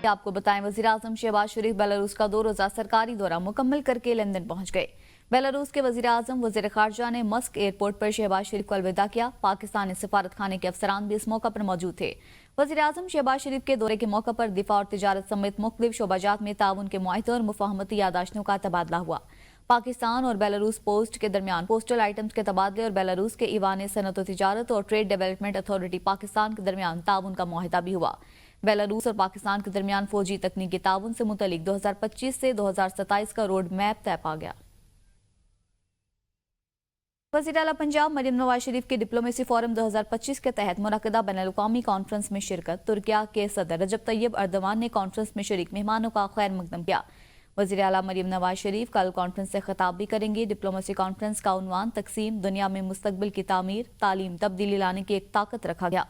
आपको बताएं, वज़ीर-ए-आज़म शहबाज शरीफ बेलारूस का 2 रोज़ा सरकारी दौरा मुकम्मल करके लंदन पहुंच गए। बेलारूस के वज़ीर-ए-आज़म वज़ीर ख़ारजा ने मस्क एयरपोर्ट पर शहबाज शरीफ को अलविदा किया। पाकिस्तानी सफारत खाने के अफसरान भी इस मौका पर मौजूद थे। वज़ीर-ए-आज़म शहबाज शरीफ के दौरे के मौका पर दिफा और तिजारत समेत मुख्तलिफ शोबाजात में ताउन के मुआहदे और मुफाहमती यादाश्तों का तबादला हुआ। पाकिस्तान और बेलारूस पोस्ट के दरमियान पोस्टल आइटम्स के तबादले और बेलारूस के ईवान सनअत तिजारत और ट्रेड डेवलपमेंट अथॉरिटी पाकिस्तान के दरमियान ताउन का मुआहदा भी हुआ। बेलारूस और पाकिस्तान के दरमियान फौजी तकनीकी ताउन से मुतलिक 2025 से 2027 का रोड मैप तय पा गया। वज़ीर आला पंजाब मरियम नवाज शरीफ के डिप्लोमेसी फोरम 2025 के तहत मुनक़दा बैनुल-अक़वामी कॉन्फ्रेंस में शिरकत। तुर्किया के सदर रजब तैयब अर्दवान ने कॉन्फ्रेंस में शरीक मेहमानों का खैर मकदम किया। वज़ीर आला मरियम नवाज शरीफ कल कॉन्फ्रेंस से खिताब भी करेंगी। डिप्लोमेसी कॉन्फ्रेंस का उन्वान तकसीम दुनिया में मुस्तकबिल की तामीर, तालीम तब्दीली लाने की एक ताकत रखा गया।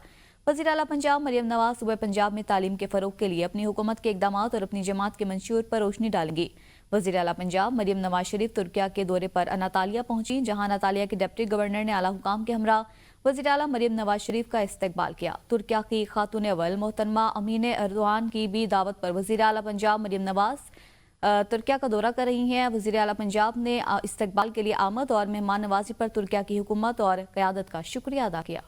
वज़ीर आला पंजाब मरियम नवाज सुबह पंजाब में तालीम के फ़रोग के लिए अपनी हुकूमत के इक़दामात और अपनी जमात के मंशूर पर रोशनी डालेंगी। वज़ीर आला पंजाब मरियम नवाज शरीफ तुर्किया के दौरे पर अनातालिया पहुंची, जहां अनातालिया के डिप्टी गवर्नर ने आला हुकाम के हमरा वज़ीर आला मरियम नवाज शरीफ का इस्तकबाल किया। तुर्किया की खातून अव्वल मोहतरमा अमीन एर्दोआन की भी दावत पर वज़ीर आला पंजाब मरियम नवाज तुर्किया का दौरा कर रही हैं। वज़ीर आला पंजाब ने इस्तकबाल के लिए आमद और मेहमान नवाजी पर तुर्किया की हुकूमत और क़यादत का शुक्रिया अदा किया।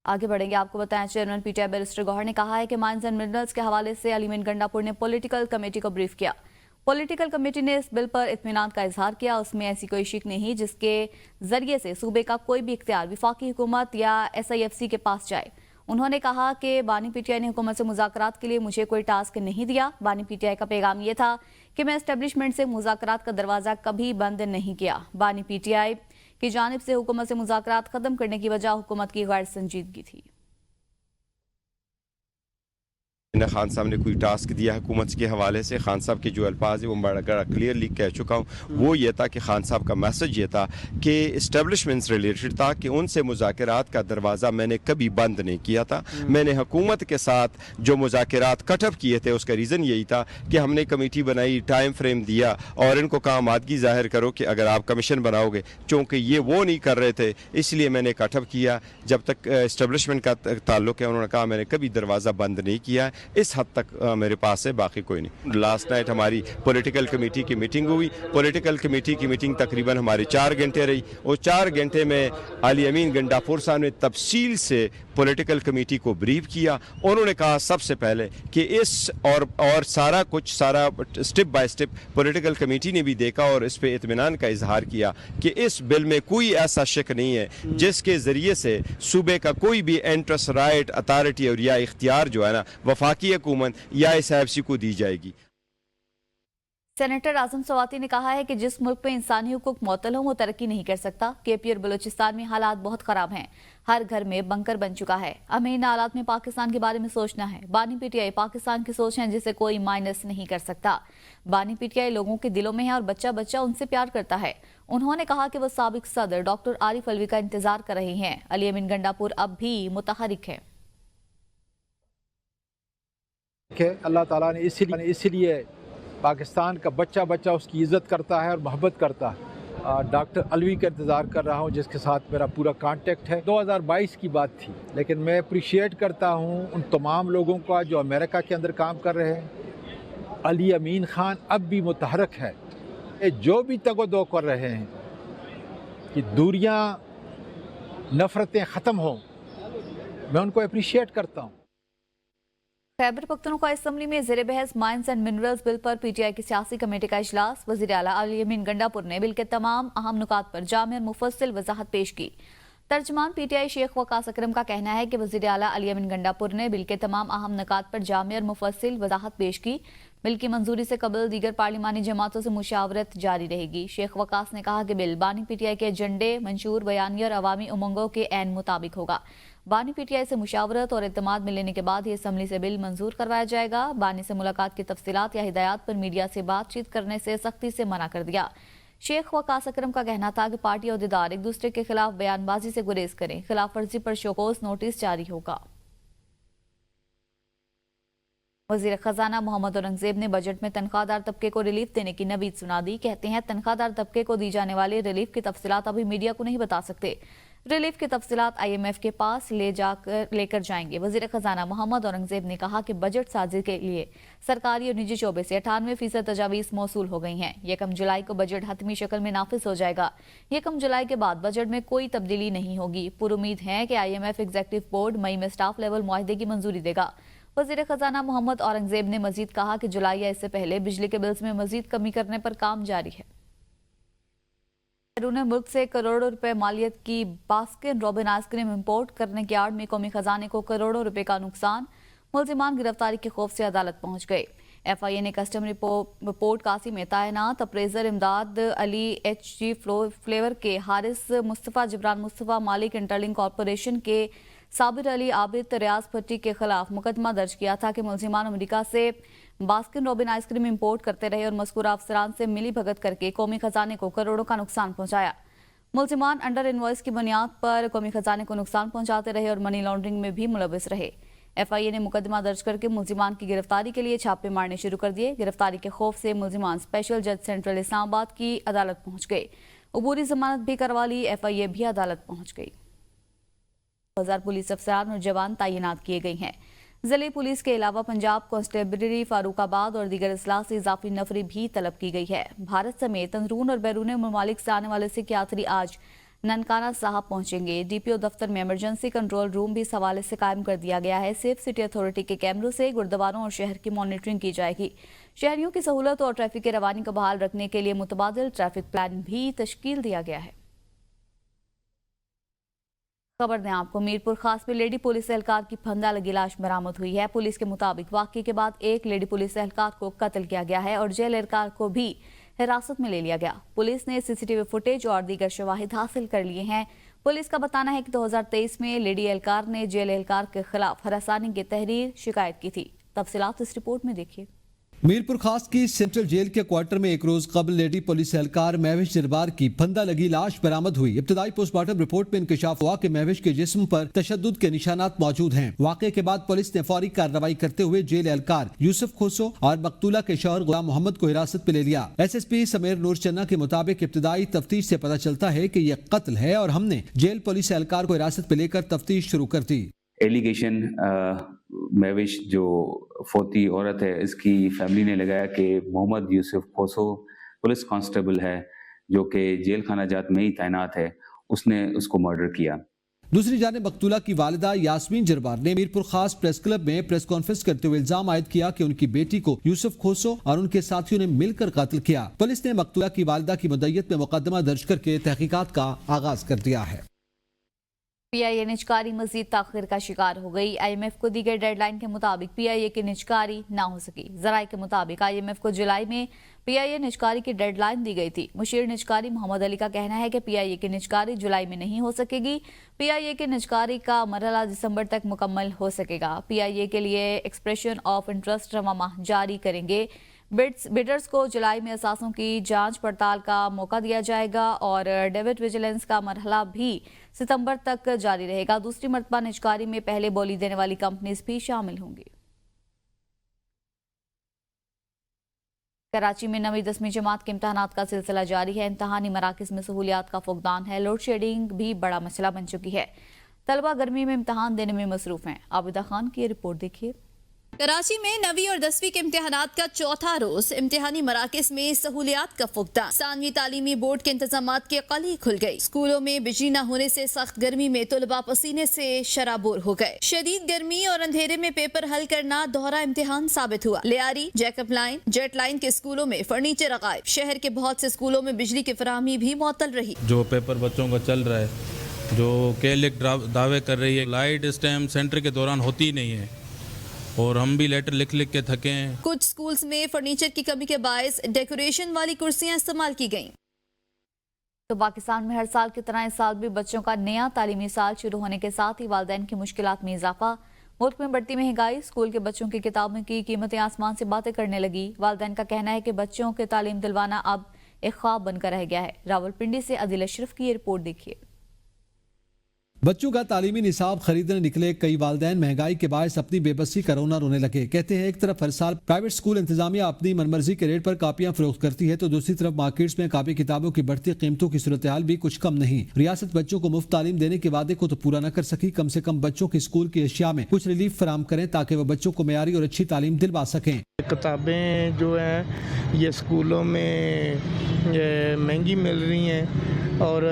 आगे बढ़ेंगे, आपको बताएं, चेयरमैन पीटीआई बैरिस्टर गौहर ने कहा है कि माइंस एंड मिनरल्स के हवाले से अली अमीन गंडापुर ने पॉलिटिकल कमेटी को ब्रीफ किया। पॉलिटिकल कमेटी ने इस बिल पर इत्मीनान का इजहार किया। उसमें ऐसी कोई शिक नहीं जिसके जरिए से सूबे का कोई भी इख्तियार विफाकी हुकूमत या SIFC के पास जाए। उन्होंने कहा कि बानी पीटीआई ने हुकूमत से मुज़ाकरात के लिए मुझे कोई टास्क नहीं दिया। बानी पीटीआई का पैगाम ये था कि मैं एस्टेब्लिशमेंट से मुज़ाकरात का दरवाज़ा कभी बंद नहीं किया। बानी पीटीआई की जानिब से हुकूमत से मुज़ाकरात खत्म करने की वजह हुकूमत की गैर संजीदगी थी। खान साहब ने कोई टास्क दिया हुकूमत के हवाले से, खान साहब के जो अल्फाज है वो बड़ा क्लियरली कह चुका हूँ। वो ये था कि खान साहब का मैसेज ये था कि इस्टेब्लिशमेंट से रिलेटेड था कि उनसे मुज़ाकरात का दरवाज़ा मैंने कभी बंद नहीं किया था। मैंने हुकूमत के साथ जो मुज़ाकरात कटअप किए थे उसका रीज़न यही था कि हमने कमेटी बनाई, टाइम फ्रेम दिया और इनको कहा आमादगी ज़ाहिर करो कि अगर आप कमीशन बनाओगे। चूँकि ये वो नहीं कर रहे थे इसलिए मैंने कटअप किया। जब तक इस्टेब्लिशमेंट का ताल्लुक है उन्होंने कहा मैंने कभी दरवाज़ा बंद नहीं किया। इस हद तक मेरे पास है, बाकी कोई नहीं। लास्ट नाइट हमारी पॉलिटिकल कमेटी की मीटिंग हुई। पॉलिटिकल कमेटी की मीटिंग तकरीबन हमारी 4 घंटे रही और 4 घंटे में अली अमीन गंडापुर साहब ने तफसील से पॉलिटिकल कमेटी को ब्रीफ किया। उन्होंने कहा सबसे पहले कि इस और सारा कुछ step by step political committee ने भी देखा और इस पे इत्मीनान का इजहार किया कि इस बिल में कोई ऐसा शक नहीं है जिसके ज़रिए से सूबे का कोई भी इंटरेस्ट, राइट, अथॉरिटी और या इख्तियार जो है ना वफाकी हुकूमत या SIFC को दी जाएगी। सेनेटर आजम सवाती ने कहा है कि जिस मुल्क में इंसानी हुकूक मुअत्तल हो वो तरक्की नहीं कर सकता। KP और बलूचिस्तान में हालात बहुत खराब हैं। हर घर में बंकर बन चुका है। हमें इन हालात में पाकिस्तान के बारे में सोचना है। बानी पीटीआई पाकिस्तान की सोच है जिसे कोई माइनस नहीं कर सकता। बानी पीटीआई लोगों के दिलों में है और बच्चा बच्चा उनसे प्यार करता है। उन्होंने कहा कि वो साबिक सदर डॉक्टर आरिफ अलवी का इंतजार कर रहे हैं। अली अमीन गंडापुर अब भी मुतहरिक है। अल्लाह ताला ने इसीलिए पाकिस्तान का बच्चा बच्चा उसकी इज़्ज़त करता है और मोहब्बत करता है। डॉक्टर अलवी का इंतज़ार कर रहा हूँ जिसके साथ मेरा पूरा कांटेक्ट है। 2022 की बात थी, लेकिन मैं अप्रिशिएट करता हूँ उन तमाम लोगों का जो अमेरिका के अंदर काम कर रहे हैं। अली अमीन खान अब भी मुतहरक है। जो भी तगोदो कर रहे हैं कि दूरियाँ, नफ़रतें ख़त्म हों, मैं उनको अप्रिशिएट करता हूँ। खैबर पख्तूनख्वा असम्बली में ज़ेर बहस माइंस एंड मिनरल्स बिल पर पीटीआई की सियासी कमेटी का इजलास। वज़ीर आला अली अमीन गंडापुर ने बिल के तमाम अहम नुकात पर जामे और मुफस्सिल वजाहत पेश की। तर्जमान पीटीआई शेख वकास अकरम का कहना है कि वज़ीर आला अली अमीन गंडापुर ने बिल के तमाम अहम नुकात पर जामे और मुफस्सिल वजाहत पेश की। बिल की मंजूरी से कबल दीगर पार्लिमानी जमातों से मुशावरत जारी रहेगी। शेख वकास ने कहा कि बिल बानी पीटीआई के एजेंडे, मंशूर बयानी और अवामी उमंगों के ऐन मुताबिक होगा। बानी पीटीआई से मुशावरत और इत्तेमाद मिलने के बाद ही असम्बली से बिल मंजूर करवाया जाएगा। बानी से मुलाकात की तफसीलात या हिदायत पर मीडिया से बातचीत करने से सख्ती से मना कर दिया। शेख वकास अकरम का कहना था कि पार्टी अहदेदार एक दूसरे के खिलाफ बयानबाजी से गुरेज करें। खिलाफ वर्जी पर शोकोस नोटिस जारी होगा। वज़ीर खजाना मोहम्मद औरंगजेब ने बजट में तनख्वाहदार तबके को रिलीफ देने की नवीद सुना दी। कहते हैं तनख्वाहदार तबके को दी जाने वाली रिलीफ की तफसीलात अभी मीडिया को नहीं बता सकते। रिलीफ की तफसीलात IMF के पास लेकर जाएंगे। वजीर खजाना मोहम्मद औरंगजेब ने कहा कि बजट साजी के लिए सरकारी और निजी शोबे से 98% तजावीज़ मौसूल हो गई हैं। 1 जुलाई को बजट हतमी शक्ल में नाफिज हो जाएगा। 1 जुलाई के बाद बजट में कोई तब्दीली नहीं होगी। पुरुमीद है कि IMF एग्जीक्यूटिव बोर्ड मई में स्टाफ लेवल मुआहदे की मंजूरी देगा। वजीर खजाना मोहम्मद औरंगजेब ने मजीद कहा कि जुलाई या इससे पहले बिजली के बिल्स में मजीद कमी करने पर काम जारी है। बैरून मुल्क से करोड़ों रुपए मालियत की बास्किन रॉबिन आइसक्रीम इंपोर्ट करने की आड़ में कौमी खजाने को करोड़ों रुपए का नुकसान। मुलजिमान गिरफ्तारी के खौफ से अदालत पहुंच गए। FIA ने कस्टम रिपोर्ट कासी में तैनात अप्रेजर इमदाद अली HG फ्लेवर के हारिस मुस्तफ़ा जिब्रान मुस्तफ़ा मालिक इंटरलिंक कॉरपोरेशन के साबिर अली आबिद रियाज भट्टी के खिलाफ मुकदमा दर्ज किया था कि मुलजिमान अमेरिका से बास्किन रॉबिन आइसक्रीम इंपोर्ट करते रहे और मज़कूरा अफसरान से मिली भगत करके कौमी खजाने को करोड़ों का नुकसान पहुंचाया। मुलजिमान अंडर इनवॉइस की बुनियाद पर कौमी खजाने को नुकसान पहुंचाते रहे और मनी लॉन्ड्रिंग में भी मुलविस रहे। FIA ने मुकदमा दर्ज करके मुलजिमान की गिरफ्तारी के लिए छापे मारने शुरू कर दिए। गिरफ्तारी के खौफ से मुलजिमान स्पेशल जज सेंट्रल इस्लामाबाद की अदालत पहुंच गए। अबूरी जमानत भी करवा ली। FIA भी अदालत पहुंच गई। 1000 पुलिस अफसरान और जवान तैनात किए गए हैं। जिले पुलिस के अलावा पंजाब कांस्टेबलरी फारूकाबाद और दीगर अजला से इजाफी नफरी भी तलब की गई है। भारत समेत अंदरून और बैरून ममालिक से आने वाले सिख यात्री आज ननकाना साहब पहुंचेंगे। DPO दफ्तर में इमरजेंसी कंट्रोल रूम भी इस हवाले से कायम कर दिया गया है। सेफ सिटी अथॉरिटी के कैमरों से गुरुद्वारों और शहर की मॉनिटरिंग की जाएगी। शहरियों की सहूलत और ट्रैफिक की रवानी को बहाल रखने के लिए मुतबादिल ट्रैफिक प्लान भी तश्कील दिया गया है। खबर दें आपको, मीरपुर खास में लेडी पुलिस एहलकार की फंदा लगी लाश बरामद हुई है। पुलिस के मुताबिक वाकये के बाद एक लेडी पुलिस एहलकार को कत्ल किया गया है और जेल एहलकार को भी हिरासत में ले लिया गया। पुलिस ने CCTV फुटेज और दीगर शवाहिद हासिल कर लिए हैं। पुलिस का बताना है कि 2023 में लेडी एहलकार ने जेल एहलकार के खिलाफ हरासानी की तहरीर शिकायत की थी। तफसीलात इस रिपोर्ट में देखिए। मीरपुर खास की सेंट्रल जेल के क्वार्टर में एक रोज कबल लेडी पुलिस एहलकार महविश जरबार की फंदा लगी लाश बरामद हुई। इब्तदाई पोस्टमार्टम रिपोर्ट में इंकशाफ हुआ कि महविश के जिस्म पर तशद्दुद के निशानात मौजूद हैं। वाकये के बाद पुलिस ने फौरी कार्रवाई करते हुए जेल एहलकार यूसुफ खोसो और मकतूला के शौहर गुलाम मोहम्मद को हिरासत में ले लिया। SSP समीर नूर चन्ना के मुताबिक इब्तदाई तफ्तीश से पता चलता है कि यह कत्ल है और हमने जेल पुलिस एहलकार को हिरासत में लेकर तफ्तीश शुरू कर दी। एलिगेशन महविश जो फोती औरत है, इसकी फैमिली ने लगाया कि मोहम्मद यूसुफ खोसो पुलिस कांस्टेबल है जो कि जेल खाना जात में ही तैनात है, उसने उसको मर्डर किया। दूसरी जानिब मकतूला की वालिदा यास्मीन जरबार ने मीरपुर खास प्रेस क्लब में प्रेस कॉन्फ्रेंस करते हुए इल्जाम आयद किया कि उनकी बेटी को यूसुफ खोसो और उनके साथियों ने मिलकर कत्ल किया। पुलिस ने मकतूला की वालिदा की मुद्दत में मुकदमा दर्ज करके तहकीकात का आगाज कर दिया है। PIA निजकारी मजीद ताखिर का शिकार हो गई। IMF को दी गई डेडलाइन के मुताबिक PIA की निजकारी ना हो सकी। जराये के मुताबिक IMF को जुलाई में PIA निजकारी की डेडलाइन दी गई थी। मुशीर निजकारी मोहम्मद अली का कहना है कि PIA की निजकारी जुलाई में नहीं हो सकेगी। PIA की निजकारी का मरहला दिसंबर तक मुकम्मल हो सकेगा। PIA के लिए एक्सप्रेशन ऑफ इंटरेस्ट रवा माह जारी करेंगे। बिडर्स को जुलाई में असासों की जांच पड़ताल का मौका दिया जाएगा और डेबिट विजिलेंस का मरहला भी सितंबर तक जारी रहेगा। दूसरी मरतबा निजकारी में पहले बोली देने वाली कंपनीज भी शामिल होंगी। कराची में 9वीं 10वीं जमात के इम्तहानात का सिलसिला जारी है। इम्तहानी मराकज़ में सहूलियात का फुकदान है। लोड शेडिंग भी बड़ा मसला बन चुकी है। तलबा गर्मी में इम्तहान देने में मसरूफ हैं। आबिदा खान की रिपोर्ट देखिए। कराची में 9वीं और 10वीं के इम्तिहानात का चौथा रोज इम्तिहानी मराकज़ में सहूलियात का फुकदान। सानवी तालीमी बोर्ड के इंतजामात की कली खुल गई। स्कूलों में बिजली न होने से सख्त गर्मी में तलबा पसीने से शराबोर हो गए। शदीद गर्मी और अंधेरे में पेपर हल करना दोहरा इम्तिहान साबित हुआ। Lyari, Jacob line, jet line के स्कूलों में फर्नीचर गायब। शहर के बहुत से स्कूलों में बिजली की फराहमी भी मुअत्तल रही। जो पेपर बच्चों का चल रहा है, जो केलिक दावे कर रही है, लाइट इस टाइम सेंटर के दौरान होती नहीं है और हम भी लेटर लिख लिख के थके हैं। कुछ स्कूल्स में फर्नीचर की कमी के बायस डेकोरेशन वाली कुर्सियां इस्तेमाल की गईं। तो पाकिस्तान में हर साल की तरह इस साल भी बच्चों का नया तालीमी साल शुरू होने के साथ ही वालिदैन की मुश्किलात में इजाफा। मुल्क में बढ़ती महंगाई, स्कूल के बच्चों की किताबों की कीमतें आसमान से बातें करने लगी। वालिदैन का कहना है कि बच्चों के तालीम दिलवाना अब एक ख्वाब बनकर रह गया है। रावलपिंडी से आदिल अशरफ की ये रिपोर्ट देखिए। बच्चों का तालीमी निसाब खरीदने निकले कई वालिदैन महंगाई के बायस अपनी बेबसी का रोना रोने लगे। कहते हैं एक तरफ हर साल प्राइवेट स्कूल इंतजामिया अपनी मनमर्जी के रेट पर कापियां फरोख्त करती है तो दूसरी तरफ मार्केट्स में कापी किताबों की बढ़ती कीमतों की सूरत हाल भी कुछ कम नहीं। रियासत बच्चों को मुफ्त तालीम देने के वादे को तो पूरा न कर सकी, कम से कम बच्चों की स्कूल की अशिया में कुछ रिलीफ फराम करें ताकि वह बच्चों को मेयारी और अच्छी तालीम दिलवा सकें। किताबें जो हैं ये स्कूलों में महंगी मिल रही हैं और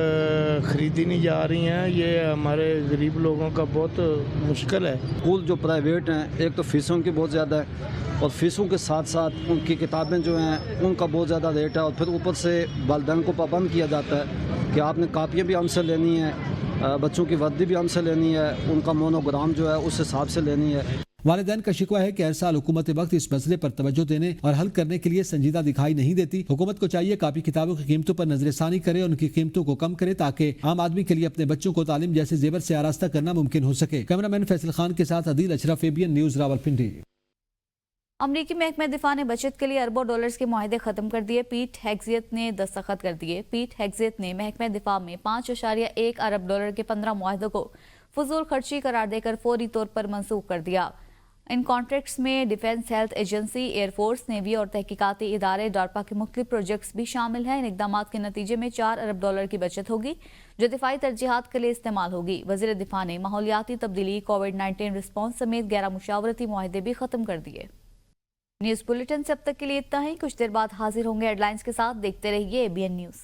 ख़रीदी नहीं जा रही हैं। ये हमारे गरीब लोगों का बहुत मुश्किल है। स्कूल जो प्राइवेट हैं एक तो फ़ीसों की बहुत ज़्यादा है और फ़ीसों के साथ साथ उनकी किताबें जो हैं उनका बहुत ज़्यादा रेट है और फिर ऊपर से वालिदैन को पाबंद किया जाता है कि आपने कापियाँ भी हमसे लेनी है, बच्चों की वर्दी भी हमसे लेनी है, उनका मोनोग्राम जो है उस हिसाब से लेनी है। वालिदैन का शिकवा है कि हर साल हुकूमत वक्त इस मसले पर तवज्जो देने और हल करने के लिए संजीदा दिखाई नहीं देती। हुकूमत को चाहिए कापी किताबों की कीमतों पर नजरसानी करे और उनकी कीमतों को कम करे ताकि आम आदमी के लिए अपने बच्चों को तालीम जैसे जेवर से आरास्ता करना मुमकिन हो सके। कैमरामैन फैसल खान के साथ अदील अशरफ, एबीएन न्यूज, रावलपिंडी। अमरीकी महकमे दिफा ने बचत के लिए अरबों डॉलर्स के मुआहदे खत्म कर दिए। पीट हेग्जियत ने दस्तखत कर दिए। पीट हेग्जियत ने महकमे दिफा में 5.1 अरब डॉलर के 15 मुआहदों को फजूल खर्ची करार देकर फौरी तौर पर मनसूख कर दिया। इन कॉन्ट्रैक्ट्स में defence, health agency, air force, navy और तहकीकाती इदारे डारपा के मुख्तलिफ प्रोजेक्ट्स भी शामिल हैं। इन इकदाम के नतीजे में 4 अरब डॉलर की बचत होगी जो दिफाई तरजीहात के लिए इस्तेमाल होगी। वज़ीर दिफा ने माहौलियाती तब्दीली, कोविड-19 रिस्पॉन्स समेत 11 मुशावरती मुआहदे भी खत्म कर दिए। न्यूज़ बुलेटिन से अब तक के लिए इतना ही। कुछ देर बाद हाजिर होंगे हेडलाइंस के साथ। देखते रहिए एबीएन न्यूज़।